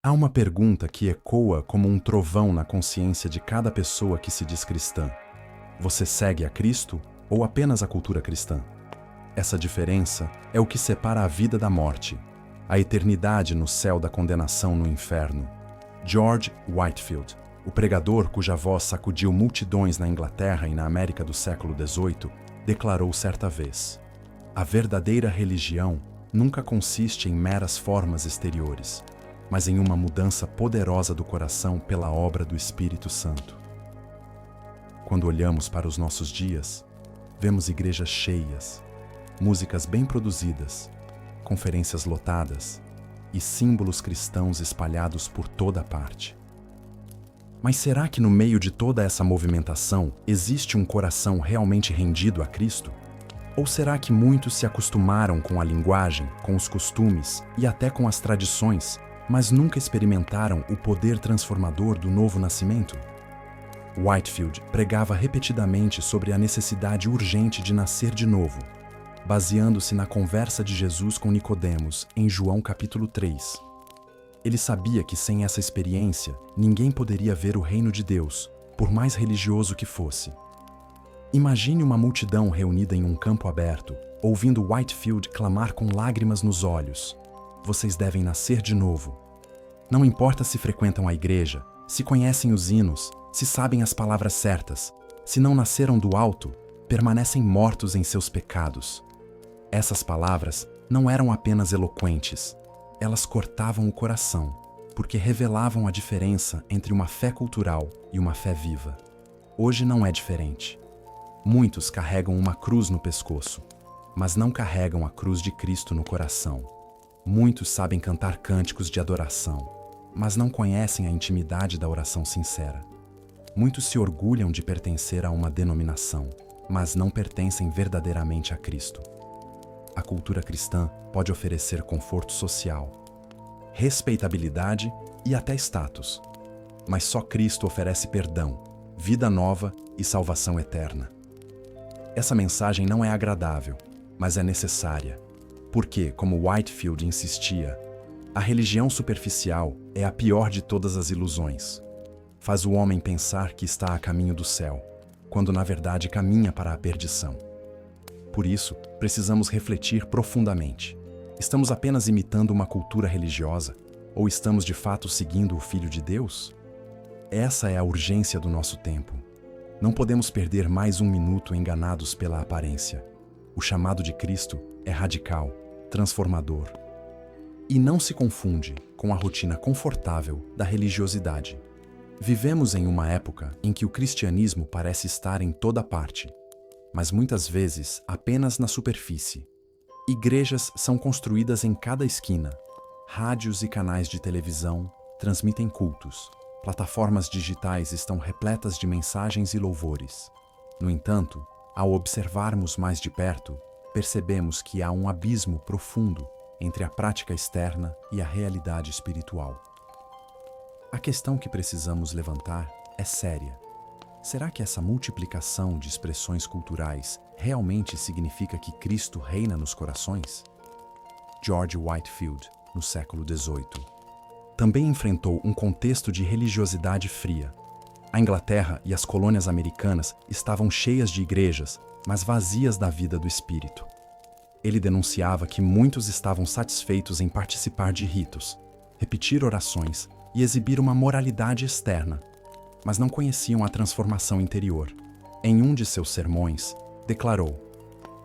Há uma pergunta que ecoa como um trovão na consciência de cada pessoa que se diz cristã. Você segue a Cristo ou apenas a cultura cristã? Essa diferença é o que separa a vida da morte, a eternidade no céu da condenação no inferno. George Whitefield, o pregador cuja voz sacudiu multidões na Inglaterra e na América do século XVIII, declarou certa vez: a verdadeira religião nunca consiste em meras formas exteriores, mas em uma mudança poderosa do coração pela obra do Espírito Santo. Quando olhamos para os nossos dias, vemos igrejas cheias, músicas bem produzidas, conferências lotadas e símbolos cristãos espalhados por toda parte. Mas será que no meio de toda essa movimentação existe um coração realmente rendido a Cristo? Ou será que muitos se acostumaram com a linguagem, com os costumes e até com as tradições, mas nunca experimentaram o poder transformador do novo nascimento? Whitefield pregava repetidamente sobre a necessidade urgente de nascer de novo, baseando-se na conversa de Jesus com Nicodemos em João capítulo 3. Ele sabia que sem essa experiência, ninguém poderia ver o reino de Deus, por mais religioso que fosse. Imagine uma multidão reunida em um campo aberto, ouvindo Whitefield clamar com lágrimas nos olhos: vocês devem nascer de novo. Não importa se frequentam a igreja, se conhecem os hinos, se sabem as palavras certas, se não nasceram do alto, permanecem mortos em seus pecados. Essas palavras não eram apenas eloquentes, elas cortavam o coração, porque revelavam a diferença entre uma fé cultural e uma fé viva. Hoje não é diferente. Muitos carregam uma cruz no pescoço, mas não carregam a cruz de Cristo no coração. Muitos sabem cantar cânticos de adoração, mas não conhecem a intimidade da oração sincera. Muitos se orgulham de pertencer a uma denominação, mas não pertencem verdadeiramente a Cristo. A cultura cristã pode oferecer conforto social, respeitabilidade e até status, mas só Cristo oferece perdão, vida nova e salvação eterna. Essa mensagem não é agradável, mas é necessária, porque, como Whitefield insistia, a religião superficial é a pior de todas as ilusões. Faz o homem pensar que está a caminho do céu, quando na verdade caminha para a perdição. Por isso, precisamos refletir profundamente. Estamos apenas imitando uma cultura religiosa? Ou estamos de fato seguindo o Filho de Deus? Essa é a urgência do nosso tempo. Não podemos perder mais um minuto enganados pela aparência. O chamado de Cristo é radical, transformador. E não se confunde com a rotina confortável da religiosidade. Vivemos em uma época em que o cristianismo parece estar em toda parte, mas muitas vezes apenas na superfície. Igrejas são construídas em cada esquina. Rádios e canais de televisão transmitem cultos. Plataformas digitais estão repletas de mensagens e louvores. No entanto, ao observarmos mais de perto, percebemos que há um abismo profundo entre a prática externa e a realidade espiritual. A questão que precisamos levantar é séria. Será que essa multiplicação de expressões culturais realmente significa que Cristo reina nos corações? George Whitefield, no século XVIII, também enfrentou um contexto de religiosidade fria. A Inglaterra e as colônias americanas estavam cheias de igrejas, mas vazias da vida do espírito. Ele denunciava que muitos estavam satisfeitos em participar de ritos, repetir orações e exibir uma moralidade externa, mas não conheciam a transformação interior. Em um de seus sermões, declarou: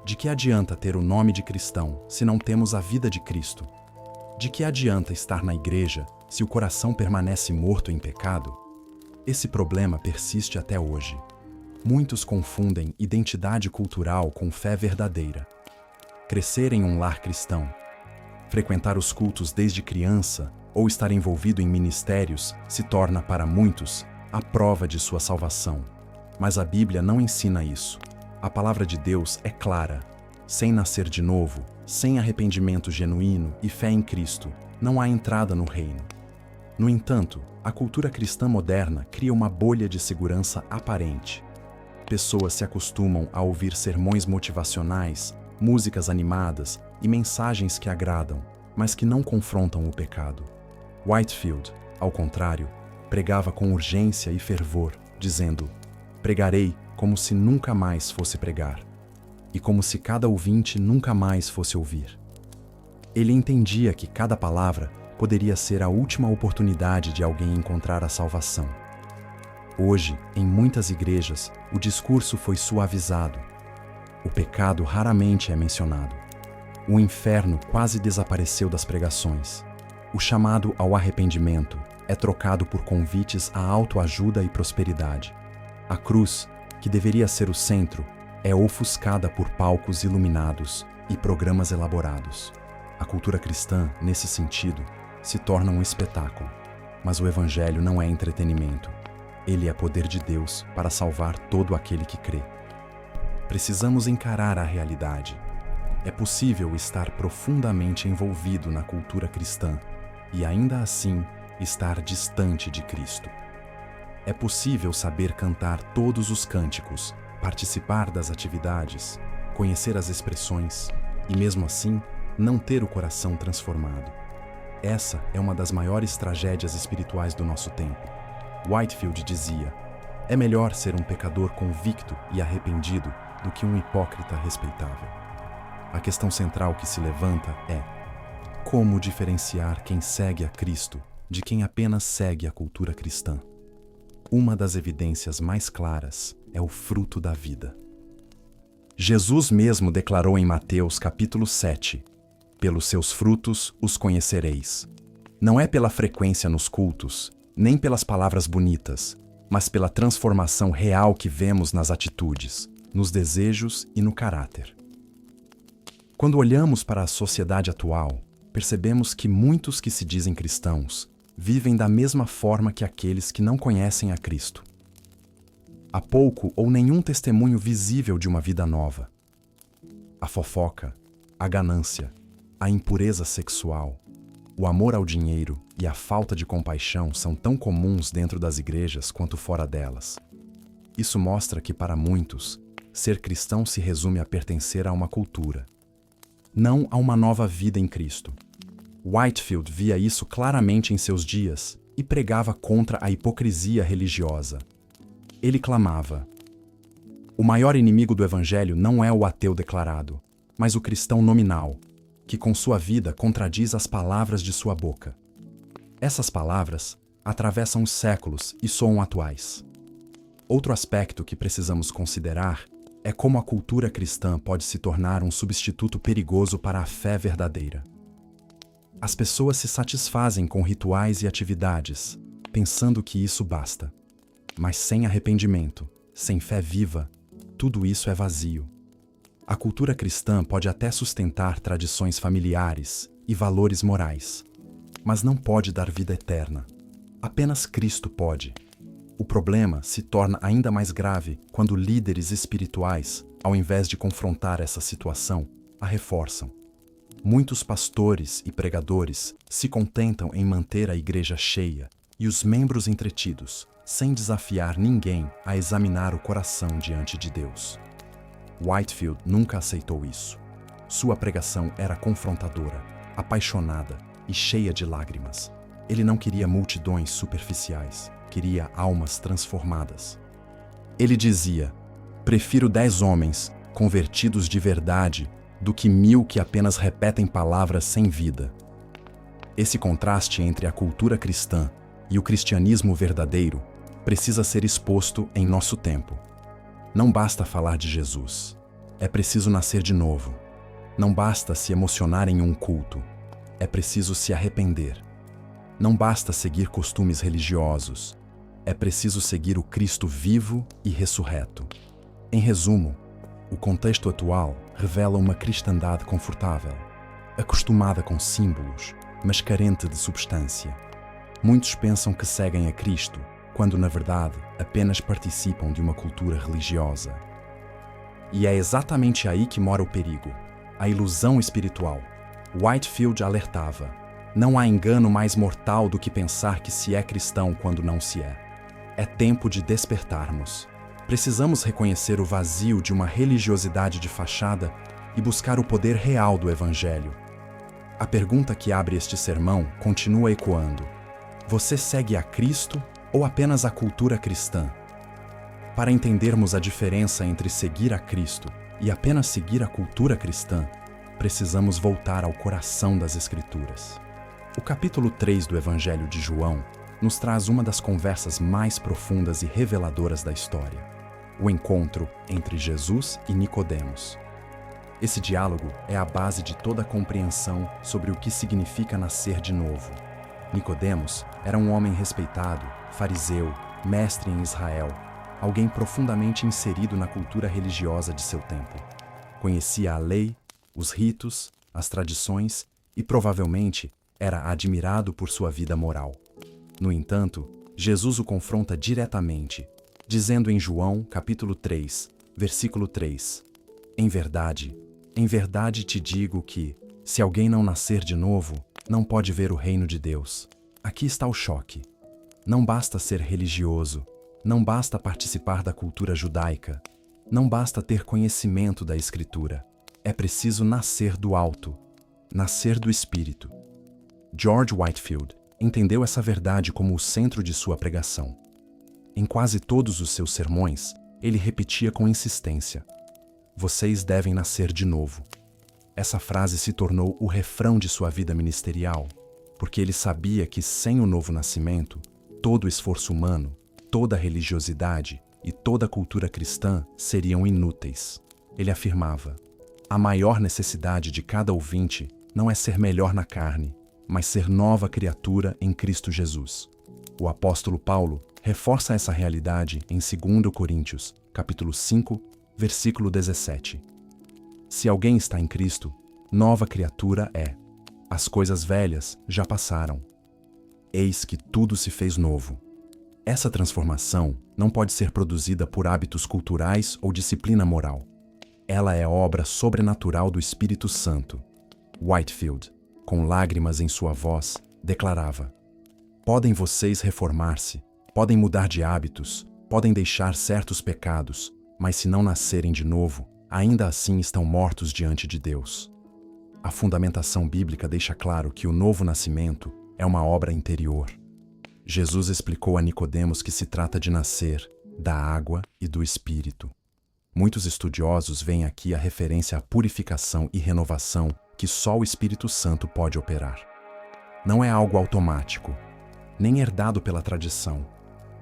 de que adianta ter o nome de cristão se não temos a vida de Cristo? De que adianta estar na igreja se o coração permanece morto em pecado? Esse problema persiste até hoje. Muitos confundem identidade cultural com fé verdadeira. Crescer em um lar cristão, frequentar os cultos desde criança ou estar envolvido em ministérios se torna para muitos a prova de sua salvação. Mas a Bíblia não ensina isso. A palavra de Deus é clara. Sem nascer de novo, sem arrependimento genuíno e fé em Cristo, não há entrada no reino. No entanto, a cultura cristã moderna cria uma bolha de segurança aparente. Pessoas se acostumam a ouvir sermões motivacionais, músicas animadas e mensagens que agradam, mas que não confrontam o pecado. Whitefield, ao contrário, pregava com urgência e fervor, dizendo: pregarei como se nunca mais fosse pregar, e como se cada ouvinte nunca mais fosse ouvir. Ele entendia que cada palavra poderia ser a última oportunidade de alguém encontrar a salvação. Hoje, em muitas igrejas, o discurso foi suavizado. O pecado raramente é mencionado. O inferno quase desapareceu das pregações. O chamado ao arrependimento é trocado por convites à autoajuda e prosperidade. A cruz, que deveria ser o centro, é ofuscada por palcos iluminados e programas elaborados. A cultura cristã, nesse sentido, se torna um espetáculo. Mas o Evangelho não é entretenimento. Ele é poder de Deus para salvar todo aquele que crê. Precisamos encarar a realidade. É possível estar profundamente envolvido na cultura cristã e ainda assim estar distante de Cristo. É possível saber cantar todos os cânticos, participar das atividades, conhecer as expressões e, mesmo assim, não ter o coração transformado. Essa é uma das maiores tragédias espirituais do nosso tempo. Whitefield dizia: é melhor ser um pecador convicto e arrependido do que um hipócrita respeitável. A questão central que se levanta é: como diferenciar quem segue a Cristo de quem apenas segue a cultura cristã? Uma das evidências mais claras é o fruto da vida. Jesus mesmo declarou em Mateus capítulo 7: pelos seus frutos os conhecereis. Não é pela frequência nos cultos, nem pelas palavras bonitas, mas pela transformação real que vemos nas atitudes, nos desejos e no caráter. Quando olhamos para a sociedade atual, percebemos que muitos que se dizem cristãos vivem da mesma forma que aqueles que não conhecem a Cristo. Há pouco ou nenhum testemunho visível de uma vida nova. A fofoca, a ganância, a impureza sexual, o amor ao dinheiro e a falta de compaixão são tão comuns dentro das igrejas quanto fora delas. Isso mostra que, para muitos, ser cristão se resume a pertencer a uma cultura, não a uma nova vida em Cristo. Whitefield via isso claramente em seus dias e pregava contra a hipocrisia religiosa. Ele clamava: o maior inimigo do Evangelho não é o ateu declarado, mas o cristão nominal, que com sua vida contradiz as palavras de sua boca. Essas palavras atravessam os séculos e soam atuais. Outro aspecto que precisamos considerar é como a cultura cristã pode se tornar um substituto perigoso para a fé verdadeira. As pessoas se satisfazem com rituais e atividades, pensando que isso basta. Mas sem arrependimento, sem fé viva, tudo isso é vazio. A cultura cristã pode até sustentar tradições familiares e valores morais, mas não pode dar vida eterna. Apenas Cristo pode. O problema se torna ainda mais grave quando líderes espirituais, ao invés de confrontar essa situação, a reforçam. Muitos pastores e pregadores se contentam em manter a igreja cheia e os membros entretidos, sem desafiar ninguém a examinar o coração diante de Deus. Whitefield nunca aceitou isso. Sua pregação era confrontadora, apaixonada e cheia de lágrimas. Ele não queria multidões superficiais, queria almas transformadas. Ele dizia: prefiro 10 homens convertidos de verdade do que 1000 que apenas repetem palavras sem vida. Esse contraste entre a cultura cristã e o cristianismo verdadeiro precisa ser exposto em nosso tempo. Não basta falar de Jesus. É preciso nascer de novo. Não basta se emocionar em um culto. É preciso se arrepender. Não basta seguir costumes religiosos. É preciso seguir o Cristo vivo e ressurreto. Em resumo, o contexto atual revela uma cristandade confortável, acostumada com símbolos, mas carente de substância. Muitos pensam que seguem a Cristo, quando na verdade apenas participam de uma cultura religiosa. E é exatamente aí que mora o perigo, a ilusão espiritual. Whitefield alertava: não há engano mais mortal do que pensar que se é cristão quando não se é. É tempo de despertarmos. Precisamos reconhecer o vazio de uma religiosidade de fachada e buscar o poder real do Evangelho. A pergunta que abre este sermão continua ecoando: Você segue a Cristo ou apenas a cultura cristã? Para entendermos a diferença entre seguir a Cristo e apenas seguir a cultura cristã, precisamos voltar ao coração das Escrituras. O capítulo 3 do Evangelho de João nos traz uma das conversas mais profundas e reveladoras da história: o encontro entre Jesus e Nicodemos. Esse diálogo é a base de toda a compreensão sobre o que significa nascer de novo. Nicodemos era um homem respeitado, fariseu, mestre em Israel, alguém profundamente inserido na cultura religiosa de seu tempo. Conhecia a lei, os ritos, as tradições e provavelmente era admirado por sua vida moral. No entanto, Jesus o confronta diretamente, dizendo em João, capítulo 3, versículo 3: em verdade te digo que, se alguém não nascer de novo, não pode ver o reino de Deus. Aqui está o choque. Não basta ser religioso, não basta participar da cultura judaica, não basta ter conhecimento da Escritura. É preciso nascer do alto, nascer do Espírito. George Whitefield entendeu essa verdade como o centro de sua pregação. Em quase todos os seus sermões, ele repetia com insistência: vocês devem nascer de novo. Essa frase se tornou o refrão de sua vida ministerial, porque ele sabia que sem o novo nascimento, todo o esforço humano, toda a religiosidade e toda a cultura cristã seriam inúteis. Ele afirmava: a maior necessidade de cada ouvinte não é ser melhor na carne, mas ser nova criatura em Cristo Jesus. O apóstolo Paulo reforça essa realidade em 2 Coríntios, capítulo 5, versículo 17. Se alguém está em Cristo, nova criatura é. As coisas velhas já passaram. Eis que tudo se fez novo. Essa transformação não pode ser produzida por hábitos culturais ou disciplina moral. Ela é obra sobrenatural do Espírito Santo. Whitefield, com lágrimas em sua voz, declarava: podem vocês reformar-se, podem mudar de hábitos, podem deixar certos pecados, mas se não nascerem de novo, ainda assim estão mortos diante de Deus. A fundamentação bíblica deixa claro que o novo nascimento é uma obra interior. Jesus explicou a Nicodemos que se trata de nascer da água e do Espírito. Muitos estudiosos veem aqui a referência à purificação e renovação que só o Espírito Santo pode operar. Não é algo automático, nem herdado pela tradição.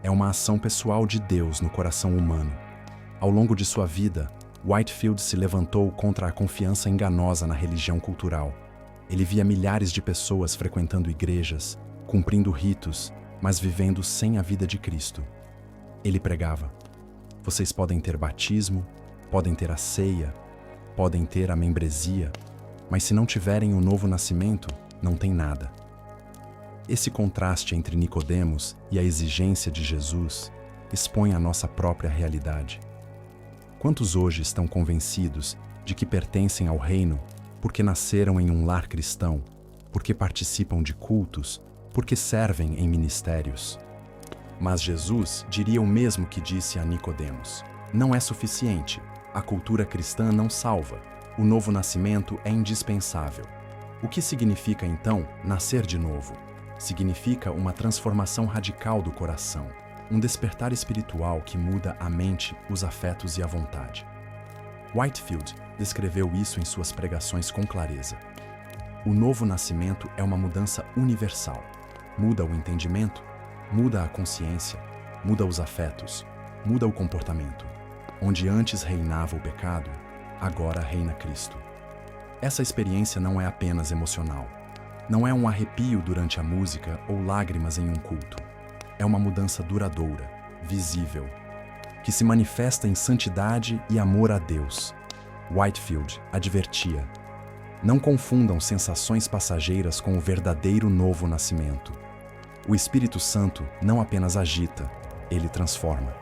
É uma ação pessoal de Deus no coração humano. Ao longo de sua vida, Whitefield se levantou contra a confiança enganosa na religião cultural. Ele via milhares de pessoas frequentando igrejas, cumprindo ritos, mas vivendo sem a vida de Cristo. Ele pregava: vocês podem ter batismo, podem ter a ceia, podem ter a membresia, mas se não tiverem o novo nascimento, não tem nada. Esse contraste entre Nicodemos e a exigência de Jesus expõe a nossa própria realidade. Quantos hoje estão convencidos de que pertencem ao reino porque nasceram em um lar cristão, porque participam de cultos, porque servem em ministérios? Mas Jesus diria o mesmo que disse a Nicodemos: não é suficiente, a cultura cristã não salva, o novo nascimento é indispensável. O que significa então nascer de novo? Significa uma transformação radical do coração, um despertar espiritual que muda a mente, os afetos e a vontade. Whitefield descreveu isso em suas pregações com clareza. O novo nascimento é uma mudança universal. Muda o entendimento, muda a consciência, muda os afetos, muda o comportamento. Onde antes reinava o pecado, agora reina Cristo. Essa experiência não é apenas emocional. Não é um arrepio durante a música ou lágrimas em um culto. É uma mudança duradoura, visível, que se manifesta em santidade e amor a Deus. Whitefield advertia: não confundam sensações passageiras com o verdadeiro novo nascimento. O Espírito Santo não apenas agita, ele transforma.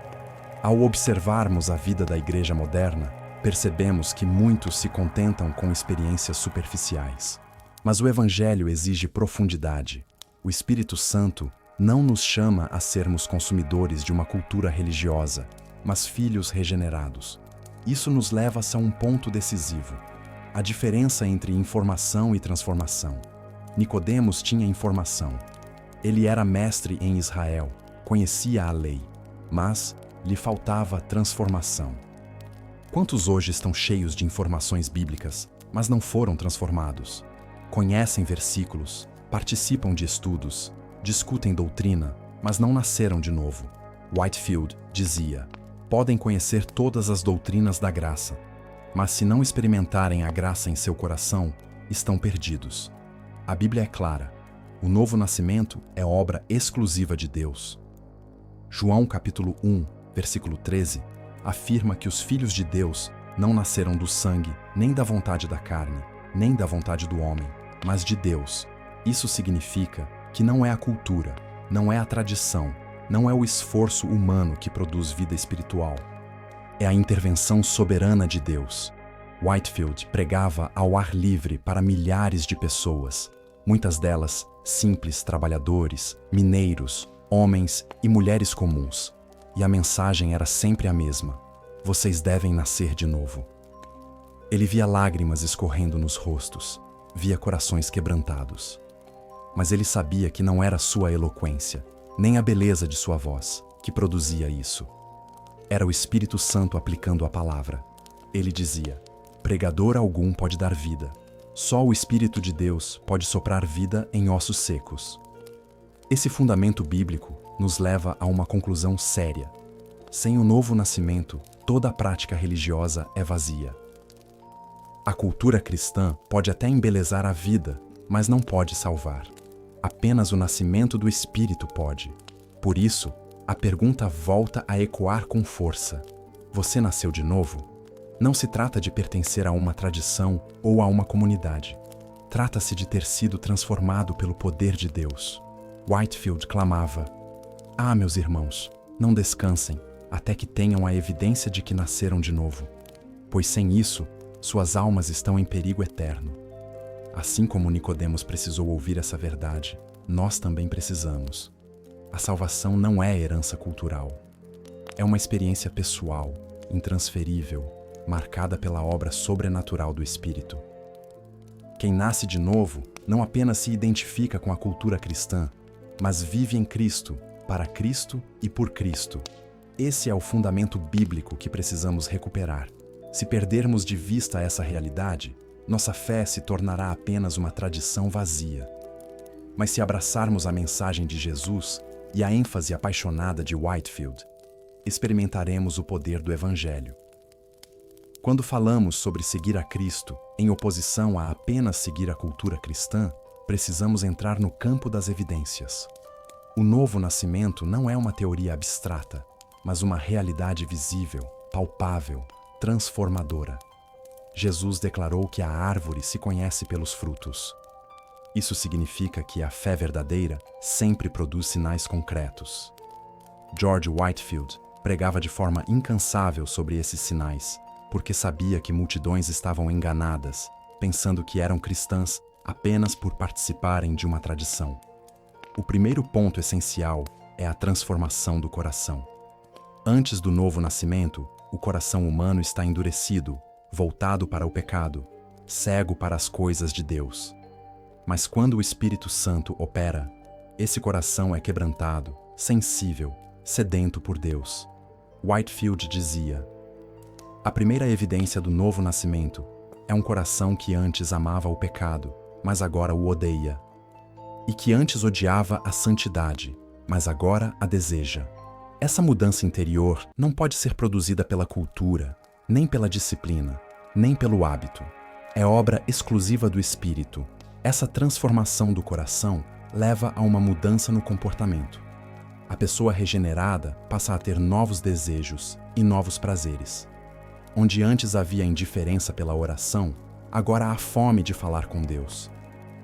Ao observarmos a vida da igreja moderna, percebemos que muitos se contentam com experiências superficiais. Mas o Evangelho exige profundidade. O Espírito Santo não nos chama a sermos consumidores de uma cultura religiosa, mas filhos regenerados. Isso nos leva a um ponto decisivo: a diferença entre informação e transformação. Nicodemos tinha informação. Ele era mestre em Israel, conhecia a lei, mas lhe faltava transformação. Quantos hoje estão cheios de informações bíblicas, mas não foram transformados? Conhecem versículos, participam de estudos, discutem doutrina, mas não nasceram de novo. Whitefield dizia: podem conhecer todas as doutrinas da graça, mas se não experimentarem a graça em seu coração, estão perdidos. A Bíblia é clara: o novo nascimento é obra exclusiva de Deus. João capítulo 1, versículo 13, afirma que os filhos de Deus não nasceram do sangue, nem da vontade da carne, nem da vontade do homem, mas de Deus. Isso significa que não é a cultura, não é a tradição, não é o esforço humano que produz vida espiritual. É a intervenção soberana de Deus. Whitefield pregava ao ar livre para milhares de pessoas, muitas delas simples trabalhadores, mineiros, homens e mulheres comuns. E a mensagem era sempre a mesma: vocês devem nascer de novo. Ele via lágrimas escorrendo nos rostos, via corações quebrantados. Mas ele sabia que não era sua eloquência, nem a beleza de sua voz, que produzia isso. Era o Espírito Santo aplicando a palavra. Ele dizia: pregador algum pode dar vida. Só o Espírito de Deus pode soprar vida em ossos secos. Esse fundamento bíblico nos leva a uma conclusão séria. Sem o novo nascimento, toda a prática religiosa é vazia. A cultura cristã pode até embelezar a vida, mas não pode salvar. Apenas o nascimento do Espírito pode. Por isso, a pergunta volta a ecoar com força: você nasceu de novo? Não se trata de pertencer a uma tradição ou a uma comunidade. Trata-se de ter sido transformado pelo poder de Deus. Whitefield clamava: ah, meus irmãos, não descansem até que tenham a evidência de que nasceram de novo, pois sem isso, suas almas estão em perigo eterno. Assim como Nicodemos precisou ouvir essa verdade, nós também precisamos. A salvação não é herança cultural. É uma experiência pessoal, intransferível, marcada pela obra sobrenatural do Espírito. Quem nasce de novo não apenas se identifica com a cultura cristã, mas vive em Cristo, para Cristo e por Cristo. Esse é o fundamento bíblico que precisamos recuperar. Se perdermos de vista essa realidade, nossa fé se tornará apenas uma tradição vazia. Mas se abraçarmos a mensagem de Jesus e a ênfase apaixonada de Whitefield, experimentaremos o poder do Evangelho. Quando falamos sobre seguir a Cristo, em oposição a apenas seguir a cultura cristã, precisamos entrar no campo das evidências. O novo nascimento não é uma teoria abstrata, mas uma realidade visível, palpável, transformadora. Jesus declarou que a árvore se conhece pelos frutos. Isso significa que a fé verdadeira sempre produz sinais concretos. George Whitefield pregava de forma incansável sobre esses sinais, porque sabia que multidões estavam enganadas, pensando que eram cristãs apenas por participarem de uma tradição. O primeiro ponto essencial é a transformação do coração. Antes do novo nascimento, o coração humano está endurecido, voltado para o pecado, cego para as coisas de Deus. Mas quando o Espírito Santo opera, esse coração é quebrantado, sensível, sedento por Deus. Whitefield dizia: a primeira evidência do novo nascimento é um coração que antes amava o pecado, mas agora o odeia. E que antes odiava a santidade, mas agora a deseja. Essa mudança interior não pode ser produzida pela cultura, nem pela disciplina, nem pelo hábito. É obra exclusiva do Espírito. Essa transformação do coração leva a uma mudança no comportamento. A pessoa regenerada passa a ter novos desejos e novos prazeres. Onde antes havia indiferença pela oração, agora há fome de falar com Deus.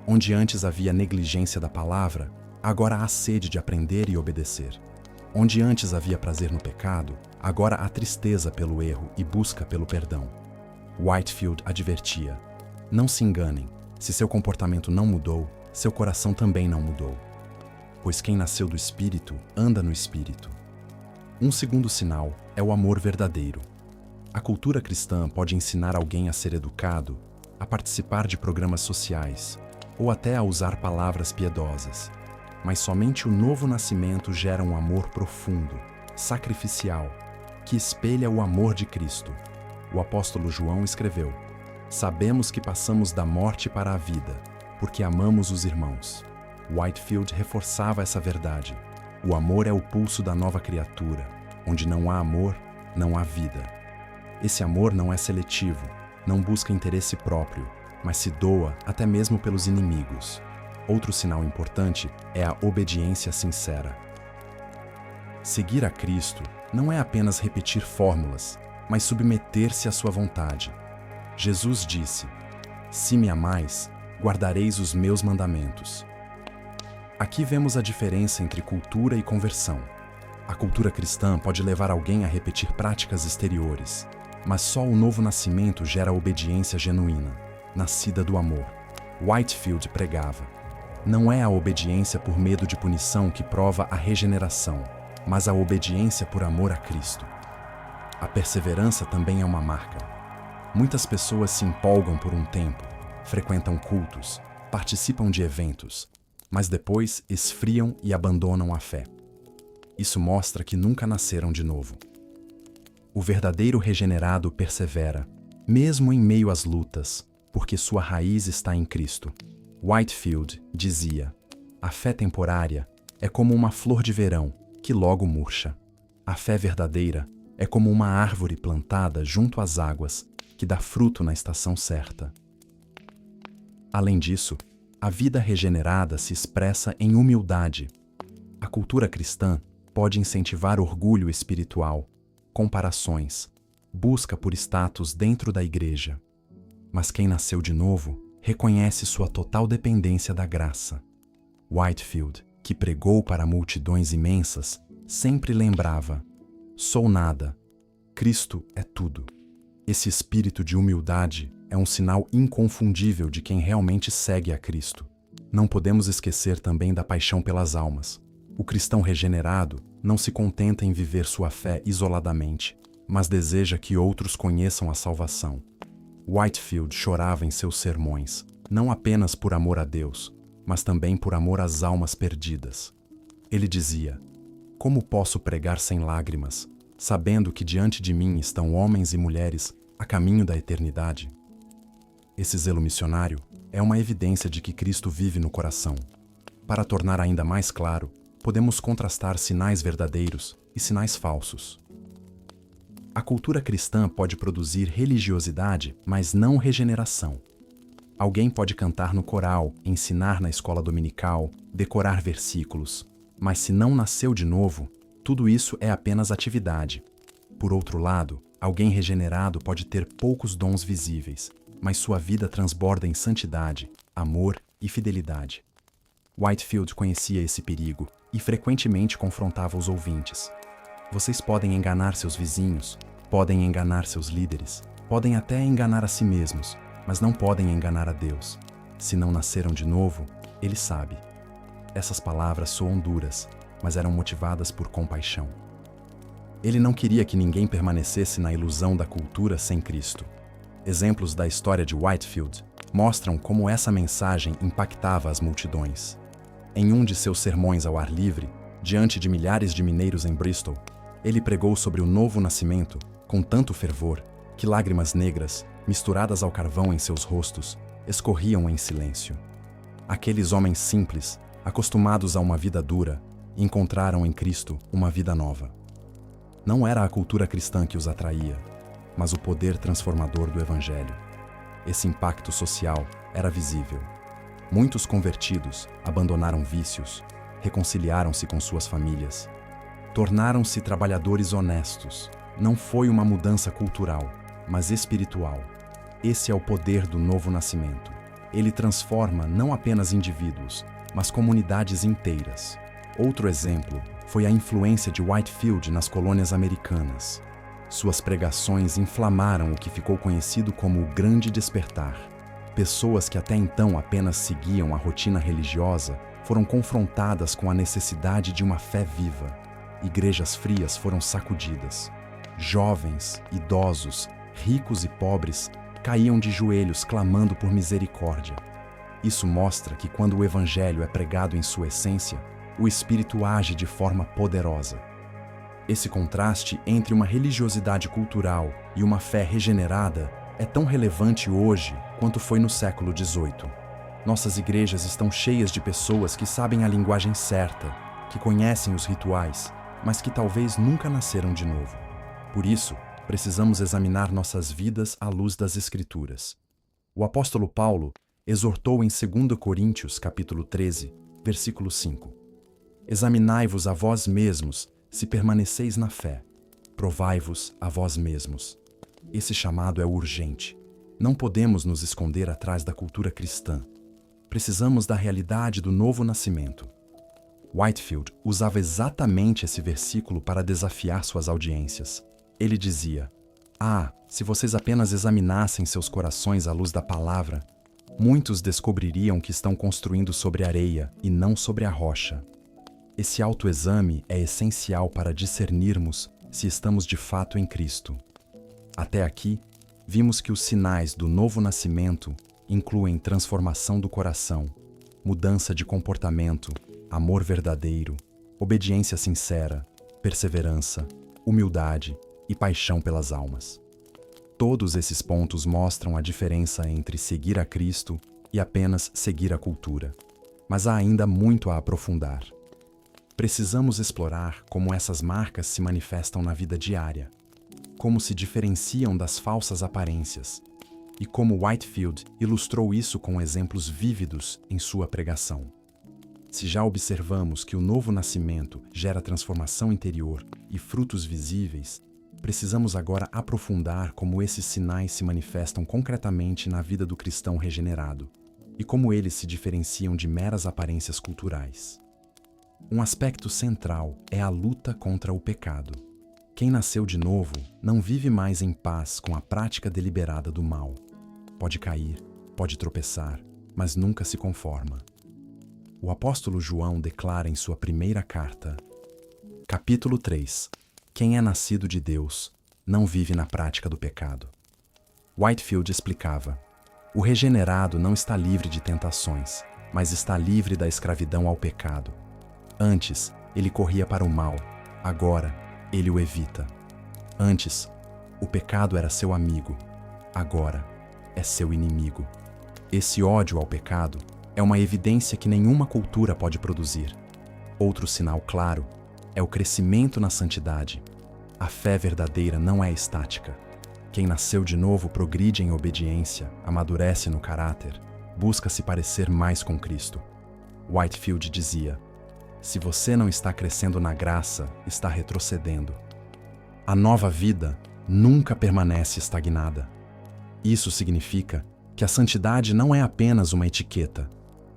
Onde antes havia negligência da palavra, agora há sede de aprender e obedecer. Onde antes havia prazer no pecado, agora há tristeza pelo erro e busca pelo perdão. Whitefield advertia: não se enganem, se seu comportamento não mudou, seu coração também não mudou. Pois quem nasceu do Espírito, anda no Espírito. Um segundo sinal é o amor verdadeiro. A cultura cristã pode ensinar alguém a ser educado, a participar de programas sociais, ou até a usar palavras piedosas. mas somente o novo nascimento gera um amor profundo, sacrificial, que espelha o amor de Cristo. O apóstolo João escreveu: "Sabemos que passamos da morte para a vida, porque amamos os irmãos." Whitefield reforçava essa verdade. O amor é o pulso da nova criatura. Onde não há amor, não há vida. Esse amor não é seletivo, não busca interesse próprio, mas se doa até mesmo pelos inimigos. Outro sinal importante é a obediência sincera. Seguir a Cristo não é apenas repetir fórmulas, mas submeter-se à sua vontade. Jesus disse: "Se me amais, guardareis os meus mandamentos." Aqui vemos a diferença entre cultura e conversão. A cultura cristã pode levar alguém a repetir práticas exteriores, mas só o novo nascimento gera obediência genuína, nascida do amor. Whitefield pregava: "Não é a obediência por medo de punição que prova a regeneração, mas a obediência por amor a Cristo." A perseverança também é uma marca. Muitas pessoas se empolgam por um tempo, frequentam cultos, participam de eventos, mas depois esfriam e abandonam a fé. Isso mostra que nunca nasceram de novo. O verdadeiro regenerado persevera, mesmo em meio às lutas, porque sua raiz está em Cristo. Whitefield dizia: "A fé temporária é como uma flor de verão, que logo murcha. A fé verdadeira é como uma árvore plantada junto às águas, que dá fruto na estação certa." Além disso, a vida regenerada se expressa em humildade. A cultura cristã pode incentivar orgulho espiritual, comparações, busca por status dentro da igreja. Mas quem nasceu de novo reconhece sua total dependência da graça. Whitefield, que pregou para multidões imensas, sempre lembrava: "Sou nada, Cristo é tudo." Esse espírito de humildade é um sinal inconfundível de quem realmente segue a Cristo. Não podemos esquecer também da paixão pelas almas. O cristão regenerado não se contenta em viver sua fé isoladamente, mas deseja que outros conheçam a salvação. Whitefield chorava em seus sermões, não apenas por amor a Deus, mas também por amor às almas perdidas. Ele dizia: "Como posso pregar sem lágrimas, sabendo que diante de mim estão homens e mulheres a caminho da eternidade?" Esse zelo missionário é uma evidência de que Cristo vive no coração. Para tornar ainda mais claro, podemos contrastar sinais verdadeiros e sinais falsos. A cultura cristã pode produzir religiosidade, mas não regeneração. Alguém pode cantar no coral, ensinar na escola dominical, decorar versículos, mas se não nasceu de novo, tudo isso é apenas atividade. Por outro lado, alguém regenerado pode ter poucos dons visíveis, mas sua vida transborda em santidade, amor e fidelidade. Whitefield conhecia esse perigo e frequentemente confrontava os ouvintes. Vocês podem enganar seus vizinhos, podem enganar seus líderes, podem até enganar a si mesmos, mas não podem enganar a Deus. Se não nasceram de novo, Ele sabe. Essas palavras soam duras, mas eram motivadas por compaixão. Ele não queria que ninguém permanecesse na ilusão da cultura sem Cristo. Exemplos da história de Whitefield mostram como essa mensagem impactava as multidões. Em um de seus sermões ao ar livre, diante de milhares de mineiros em Bristol, ele pregou sobre o novo nascimento com tanto fervor que lágrimas negras, misturadas ao carvão em seus rostos, escorriam em silêncio. Aqueles homens simples, acostumados a uma vida dura, encontraram em Cristo uma vida nova. Não era a cultura cristã que os atraía, mas o poder transformador do Evangelho. Esse impacto social era visível. Muitos convertidos abandonaram vícios, reconciliaram-se com suas famílias, tornaram-se trabalhadores honestos. Não foi uma mudança cultural, mas espiritual. Esse é o poder do novo nascimento. Ele transforma não apenas indivíduos, mas comunidades inteiras. Outro exemplo foi a influência de Whitefield nas colônias americanas. Suas pregações inflamaram o que ficou conhecido como o Grande Despertar. Pessoas que até então apenas seguiam a rotina religiosa foram confrontadas com a necessidade de uma fé viva. Igrejas frias foram sacudidas. Jovens, idosos, ricos e pobres caíam de joelhos clamando por misericórdia. Isso mostra que quando o Evangelho é pregado em sua essência, o Espírito age de forma poderosa. Esse contraste entre uma religiosidade cultural e uma fé regenerada é tão relevante hoje quanto foi no século XVIII. Nossas igrejas estão cheias de pessoas que sabem a linguagem certa, que conhecem os rituais, mas que talvez nunca nasceram de novo. Por isso, precisamos examinar nossas vidas à luz das Escrituras. O apóstolo Paulo exortou em 2 Coríntios, capítulo 13, versículo 5. Examinai-vos a vós mesmos, se permaneceis na fé. Provai-vos a vós mesmos. Esse chamado é urgente. Não podemos nos esconder atrás da cultura cristã. Precisamos da realidade do novo nascimento. Whitefield usava exatamente esse versículo para desafiar suas audiências. Ele dizia: se vocês apenas examinassem seus corações à luz da palavra, muitos descobririam que estão construindo sobre areia e não sobre a rocha. Esse autoexame é essencial para discernirmos se estamos de fato em Cristo. Até aqui, vimos que os sinais do novo nascimento incluem transformação do coração, mudança de comportamento, amor verdadeiro, obediência sincera, perseverança, humildade e paixão pelas almas. Todos esses pontos mostram a diferença entre seguir a Cristo e apenas seguir a cultura. Mas há ainda muito a aprofundar. Precisamos explorar como essas marcas se manifestam na vida diária, como se diferenciam das falsas aparências, e como Whitefield ilustrou isso com exemplos vívidos em sua pregação. Se já observamos que o novo nascimento gera transformação interior e frutos visíveis, precisamos agora aprofundar como esses sinais se manifestam concretamente na vida do cristão regenerado e como eles se diferenciam de meras aparências culturais. Um aspecto central é a luta contra o pecado. Quem nasceu de novo não vive mais em paz com a prática deliberada do mal. Pode cair, pode tropeçar, mas nunca se conforma. O apóstolo João declara em sua primeira carta, capítulo 3, quem é nascido de Deus não vive na prática do pecado. Whitefield explicava, o regenerado não está livre de tentações, mas está livre da escravidão ao pecado. Antes, ele corria para o mal, agora, ele o evita. Antes, o pecado era seu amigo, agora, é seu inimigo. Esse ódio ao pecado é uma evidência que nenhuma cultura pode produzir. Outro sinal claro é o crescimento na santidade. A fé verdadeira não é estática. Quem nasceu de novo progride em obediência, amadurece no caráter, busca se parecer mais com Cristo. Whitefield dizia, se você não está crescendo na graça, está retrocedendo. A nova vida nunca permanece estagnada. Isso significa que a santidade não é apenas uma etiqueta,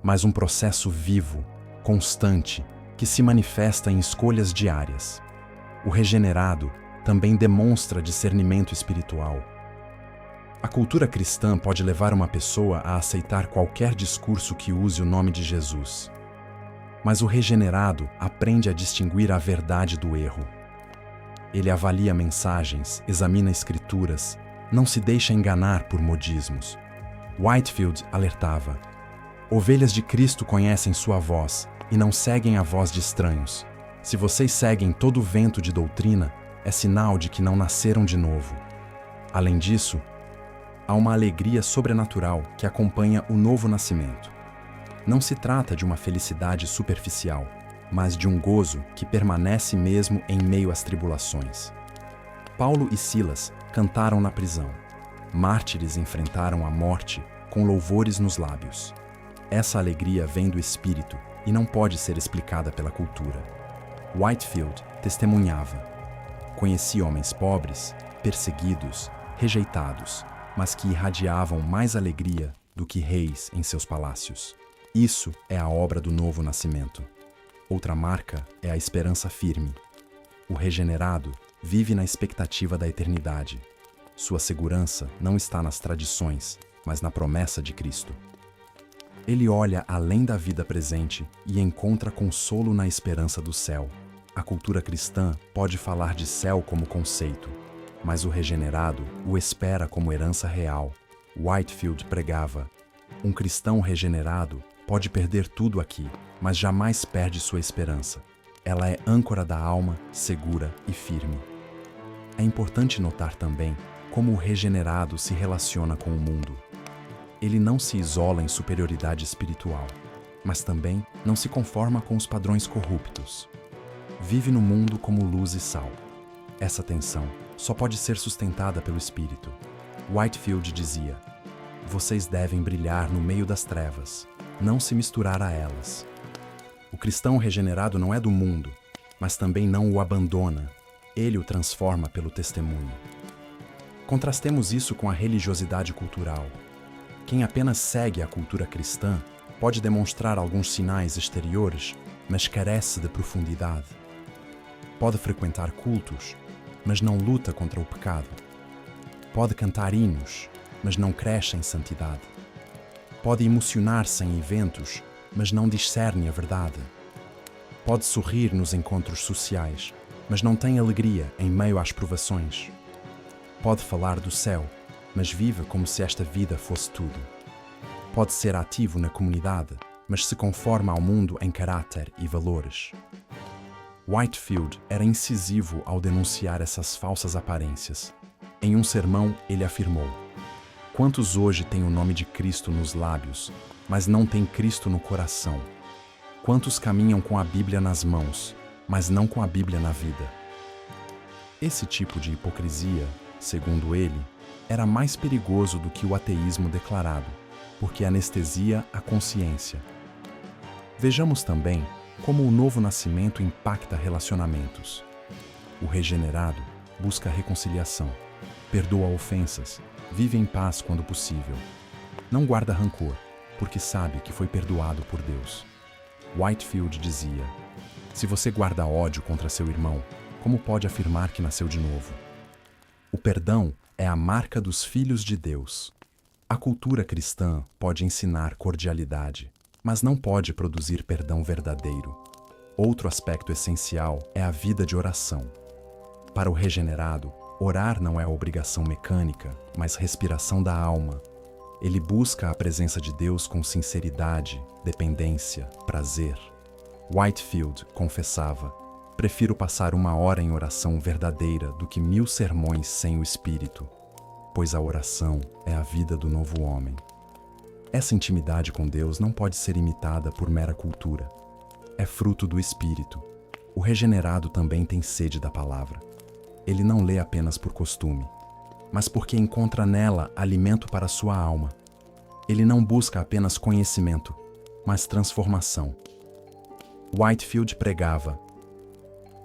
mas um processo vivo, constante, que se manifesta em escolhas diárias. O regenerado também demonstra discernimento espiritual. A cultura cristã pode levar uma pessoa a aceitar qualquer discurso que use o nome de Jesus. Mas o regenerado aprende a distinguir a verdade do erro. Ele avalia mensagens, examina escrituras, não se deixa enganar por modismos. Whitefield alertava, ovelhas de Cristo conhecem sua voz e não seguem a voz de estranhos. Se vocês seguem todo o vento de doutrina, é sinal de que não nasceram de novo. Além disso, há uma alegria sobrenatural que acompanha o novo nascimento. Não se trata de uma felicidade superficial, mas de um gozo que permanece mesmo em meio às tribulações. Paulo e Silas cantaram na prisão. Mártires enfrentaram a morte com louvores nos lábios. Essa alegria vem do Espírito e não pode ser explicada pela cultura. Whitefield testemunhava. Conheci homens pobres, perseguidos, rejeitados, mas que irradiavam mais alegria do que reis em seus palácios. Isso é a obra do novo nascimento. Outra marca é a esperança firme. O regenerado vive na expectativa da eternidade. Sua segurança não está nas tradições, mas na promessa de Cristo. Ele olha além da vida presente e encontra consolo na esperança do céu. A cultura cristã pode falar de céu como conceito, mas o regenerado o espera como herança real. Whitefield pregava: um cristão regenerado pode perder tudo aqui, mas jamais perde sua esperança. Ela é âncora da alma, segura e firme. É importante notar também como o regenerado se relaciona com o mundo. Ele não se isola em superioridade espiritual, mas também não se conforma com os padrões corruptos. Vive no mundo como luz e sal. Essa tensão só pode ser sustentada pelo Espírito. Whitefield dizia: vocês devem brilhar no meio das trevas, não se misturar a elas. O cristão regenerado não é do mundo, mas também não o abandona. Ele o transforma pelo testemunho. Contrastemos isso com a religiosidade cultural. Quem apenas segue a cultura cristã pode demonstrar alguns sinais exteriores, mas carece de profundidade. Pode frequentar cultos, mas não luta contra o pecado. Pode cantar hinos, mas não cresce em santidade. Pode emocionar-se em eventos, mas não discerne a verdade. Pode sorrir nos encontros sociais, mas não tem alegria em meio às provações. Pode falar do céu, mas vive como se esta vida fosse tudo. Pode ser ativo na comunidade, mas se conforma ao mundo em caráter e valores. Whitefield era incisivo ao denunciar essas falsas aparências. Em um sermão, ele afirmou: quantos hoje têm o nome de Cristo nos lábios, mas não têm Cristo no coração? Quantos caminham com a Bíblia nas mãos, mas não com a Bíblia na vida? Esse tipo de hipocrisia, segundo ele, era mais perigoso do que o ateísmo declarado, porque anestesia a consciência. Vejamos também como o novo nascimento impacta relacionamentos. O regenerado busca reconciliação, perdoa ofensas, vive em paz quando possível. Não guarda rancor, porque sabe que foi perdoado por Deus. Whitefield dizia: se você guarda ódio contra seu irmão, como pode afirmar que nasceu de novo? O perdão é a marca dos filhos de Deus. A cultura cristã pode ensinar cordialidade, mas não pode produzir perdão verdadeiro. Outro aspecto essencial é a vida de oração. Para o regenerado, orar não é obrigação mecânica, mas respiração da alma. Ele busca a presença de Deus com sinceridade, dependência, prazer. Whitefield confessava: prefiro passar 1 hora em oração verdadeira do que 1000 sermões sem o Espírito, pois a oração é a vida do novo homem. Essa intimidade com Deus não pode ser imitada por mera cultura. É fruto do Espírito. O regenerado também tem sede da palavra. Ele não lê apenas por costume, mas porque encontra nela alimento para sua alma. Ele não busca apenas conhecimento, mas transformação. Whitefield pregava: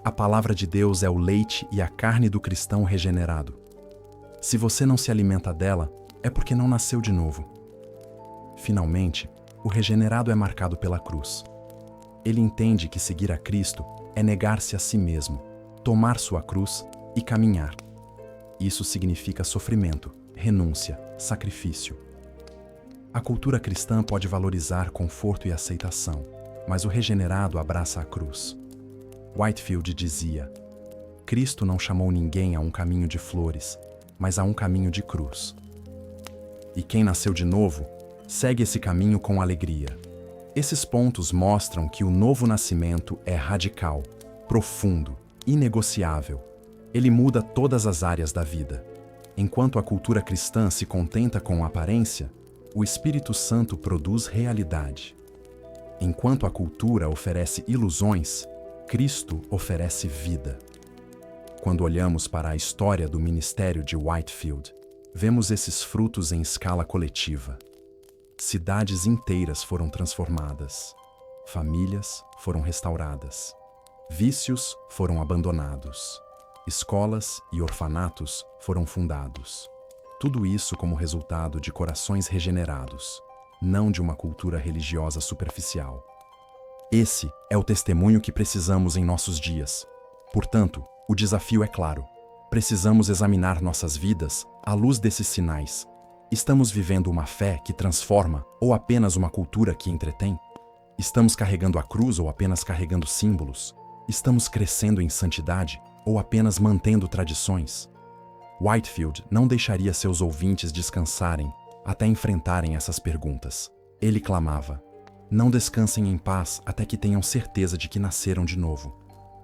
a palavra de Deus é o leite e a carne do cristão regenerado. Se você não se alimenta dela, é porque não nasceu de novo. Finalmente, o regenerado é marcado pela cruz. Ele entende que seguir a Cristo é negar-se a si mesmo, tomar sua cruz e caminhar. Isso significa sofrimento, renúncia, sacrifício. A cultura cristã pode valorizar conforto e aceitação, mas o regenerado abraça a cruz. Whitefield dizia: Cristo não chamou ninguém a um caminho de flores, mas a um caminho de cruz. E quem nasceu de novo, segue esse caminho com alegria. Esses pontos mostram que o novo nascimento é radical, profundo, inegociável. Ele muda todas as áreas da vida. Enquanto a cultura cristã se contenta com a aparência, o Espírito Santo produz realidade. Enquanto a cultura oferece ilusões, Cristo oferece vida. Quando olhamos para a história do ministério de Whitefield, vemos esses frutos em escala coletiva. Cidades inteiras foram transformadas, famílias foram restauradas, vícios foram abandonados, escolas e orfanatos foram fundados. Tudo isso como resultado de corações regenerados, não de uma cultura religiosa superficial. Esse é o testemunho que precisamos em nossos dias. Portanto, o desafio é claro. Precisamos examinar nossas vidas à luz desses sinais. Estamos vivendo uma fé que transforma ou apenas uma cultura que entretém? Estamos carregando a cruz ou apenas carregando símbolos? Estamos crescendo em santidade ou apenas mantendo tradições? Whitefield não deixaria seus ouvintes descansarem até enfrentarem essas perguntas. Ele clamava: Não descansem em paz até que tenham certeza de que nasceram de novo,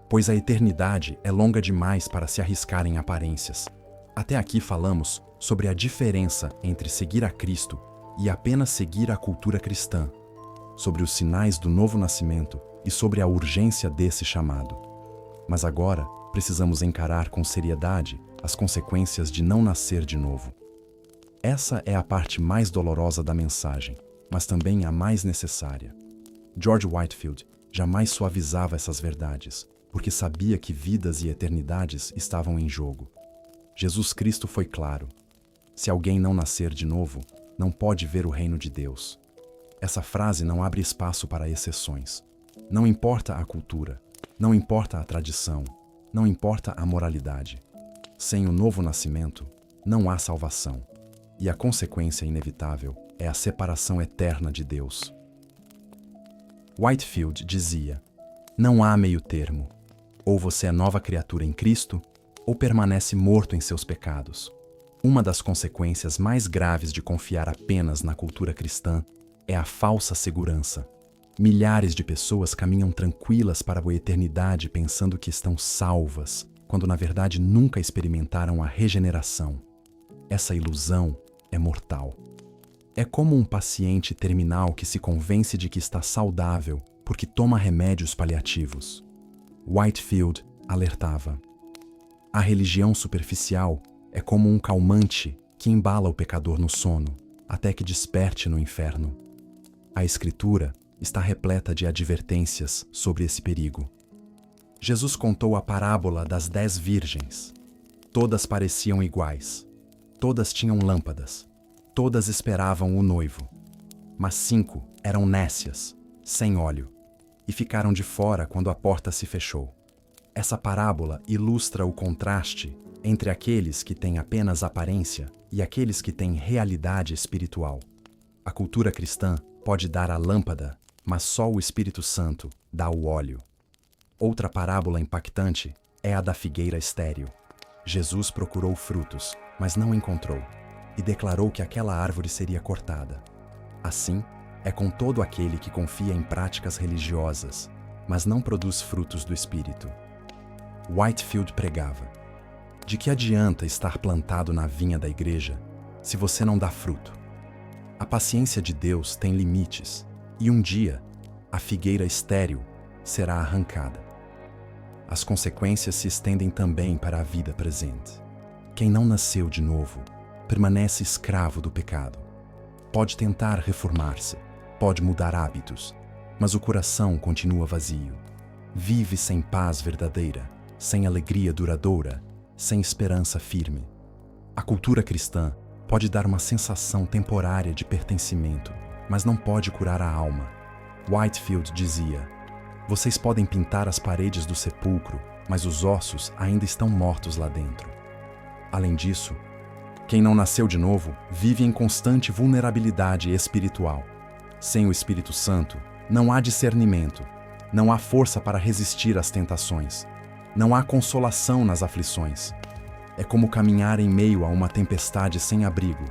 pois a eternidade é longa demais para se arriscar em aparências. Até aqui falamos sobre a diferença entre seguir a Cristo e apenas seguir a cultura cristã, sobre os sinais do novo nascimento e sobre a urgência desse chamado. Mas agora precisamos encarar com seriedade as consequências de não nascer de novo. Essa é a parte mais dolorosa da mensagem, mas também a mais necessária. George Whitefield jamais suavizava essas verdades, porque sabia que vidas e eternidades estavam em jogo. Jesus Cristo foi claro: se alguém não nascer de novo, não pode ver o reino de Deus. Essa frase não abre espaço para exceções. Não importa a cultura, não importa a tradição, não importa a moralidade. Sem o novo nascimento, não há salvação. E a consequência inevitável é a separação eterna de Deus. Whitefield dizia: não há meio termo. Ou você é nova criatura em Cristo, ou permanece morto em seus pecados. Uma das consequências mais graves de confiar apenas na cultura cristã é a falsa segurança. Milhares de pessoas caminham tranquilas para a eternidade pensando que estão salvas, quando na verdade nunca experimentaram a regeneração. Essa ilusão é mortal. É como um paciente terminal que se convence de que está saudável porque toma remédios paliativos. Whitefield alertava: a religião superficial é como um calmante que embala o pecador no sono, até que desperte no inferno. A Escritura está repleta de advertências sobre esse perigo. Jesus contou a parábola das 10 virgens. Todas pareciam iguais. Todas tinham lâmpadas. Todas esperavam o noivo. Mas 5 eram nécias, sem óleo, e ficaram de fora quando a porta se fechou. Essa parábola ilustra o contraste entre aqueles que têm apenas aparência e aqueles que têm realidade espiritual. A cultura cristã pode dar a lâmpada, mas só o Espírito Santo dá o óleo. Outra parábola impactante é a da figueira estéril. Jesus procurou frutos, mas não encontrou, e declarou que aquela árvore seria cortada. Assim, é com todo aquele que confia em práticas religiosas, mas não produz frutos do Espírito. Whitefield pregava: de que adianta estar plantado na vinha da igreja se você não dá fruto? A paciência de Deus tem limites, e um dia, a figueira estéril será arrancada. As consequências se estendem também para a vida presente. Quem não nasceu de novo permanece escravo do pecado. Pode tentar reformar-se, pode mudar hábitos, mas o coração continua vazio. Vive sem paz verdadeira, sem alegria duradoura, sem esperança firme. A cultura cristã pode dar uma sensação temporária de pertencimento, mas não pode curar a alma. Whitefield dizia: vocês podem pintar as paredes do sepulcro, mas os ossos ainda estão mortos lá dentro. Além disso, quem não nasceu de novo vive em constante vulnerabilidade espiritual. Sem o Espírito Santo, não há discernimento, não há força para resistir às tentações, não há consolação nas aflições. É como caminhar em meio a uma tempestade sem abrigo.